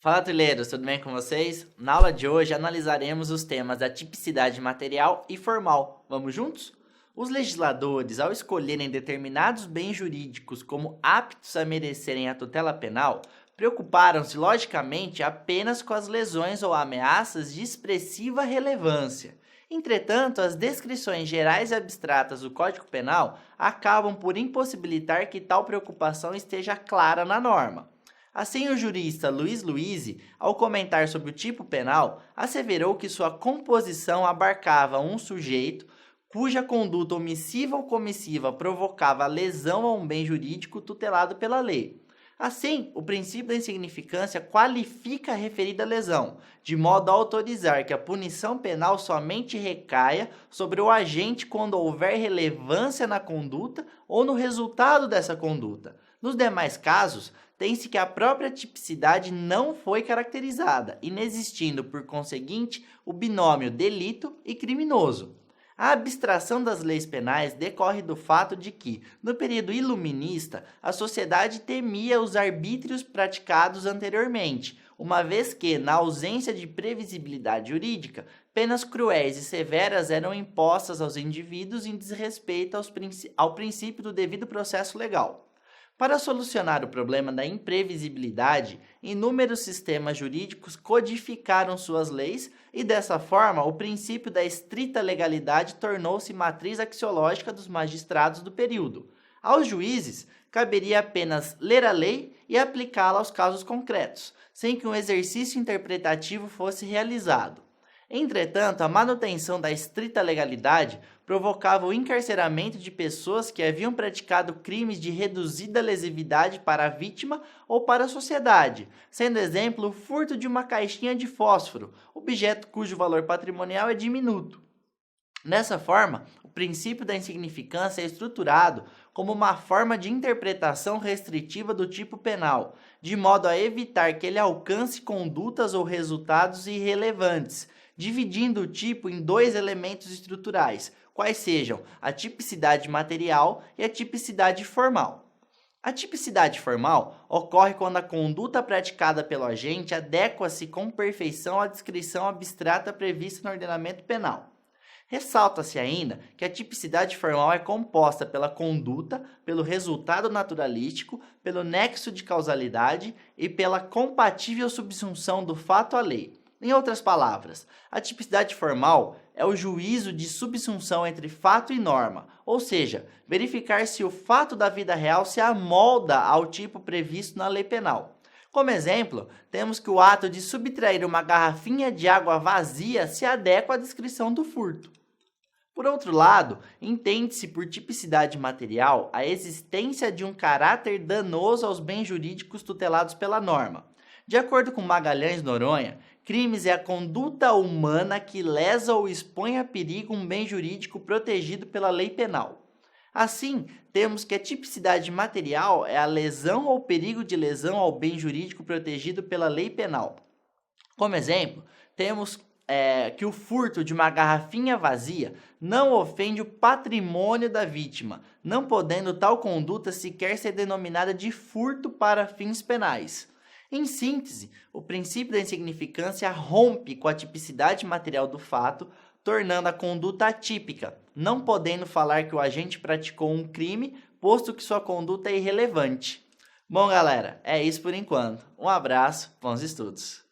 Fala, trilheiros, tudo bem com vocês? Na aula de hoje analisaremos os temas da tipicidade material e formal. Vamos juntos? Os legisladores, ao escolherem determinados bens jurídicos como aptos a merecerem a tutela penal, preocuparam-se logicamente apenas com as lesões ou ameaças de expressiva relevância. Entretanto, as descrições gerais e abstratas do Código Penal acabam por impossibilitar que tal preocupação esteja clara na norma. Assim, o jurista Luiz Luise, ao comentar sobre o tipo penal, asseverou que sua composição abarcava um sujeito cuja conduta omissiva ou comissiva provocava lesão a um bem jurídico tutelado pela lei. Assim, o princípio da insignificância qualifica a referida lesão, de modo a autorizar que a punição penal somente recaia sobre o agente quando houver relevância na conduta ou no resultado dessa conduta. Nos demais casos, tem-se que a própria tipicidade não foi caracterizada, inexistindo, por conseguinte, o binômio delito e criminoso. A abstração das leis penais decorre do fato de que, no período iluminista, a sociedade temia os arbítrios praticados anteriormente, uma vez que, na ausência de previsibilidade jurídica, penas cruéis e severas eram impostas aos indivíduos em desrespeito ao princípio do devido processo legal. Para solucionar o problema da imprevisibilidade, inúmeros sistemas jurídicos codificaram suas leis e, dessa forma, o princípio da estrita legalidade tornou-se matriz axiológica dos magistrados do período. Aos juízes, caberia apenas ler a lei e aplicá-la aos casos concretos, sem que um exercício interpretativo fosse realizado. Entretanto, a manutenção da estrita legalidade provocava o encarceramento de pessoas que haviam praticado crimes de reduzida lesividade para a vítima ou para a sociedade, sendo exemplo o furto de uma caixinha de fósforo, objeto cujo valor patrimonial é diminuto. Dessa forma, o princípio da insignificância é estruturado como uma forma de interpretação restritiva do tipo penal, de modo a evitar que ele alcance condutas ou resultados irrelevantes, dividindo o tipo em dois elementos estruturais, quais sejam a tipicidade material e a tipicidade formal. A tipicidade formal ocorre quando a conduta praticada pelo agente adequa-se com perfeição à descrição abstrata prevista no ordenamento penal. Ressalta-se ainda que a tipicidade formal é composta pela conduta, pelo resultado naturalístico, pelo nexo de causalidade e pela compatível subsunção do fato à lei. Em outras palavras, a tipicidade formal é o juízo de subsunção entre fato e norma, ou seja, verificar se o fato da vida real se amolda ao tipo previsto na lei penal. Como exemplo, temos que o ato de subtrair uma garrafinha de água vazia se adequa à descrição do furto. Por outro lado, entende-se por tipicidade material a existência de um caráter danoso aos bens jurídicos tutelados pela norma. De acordo com Magalhães Noronha, crimes é a conduta humana que lesa ou expõe a perigo um bem jurídico protegido pela lei penal. Assim, temos que a tipicidade material é a lesão ou perigo de lesão ao bem jurídico protegido pela lei penal. Como exemplo, temos que o furto de uma garrafinha vazia não ofende o patrimônio da vítima, não podendo tal conduta sequer ser denominada de furto para fins penais. Em síntese, o princípio da insignificância rompe com a tipicidade material do fato, tornando a conduta atípica, não podendo falar que o agente praticou um crime, posto que sua conduta é irrelevante. Bom, galera, é isso por enquanto. Um abraço, bons estudos!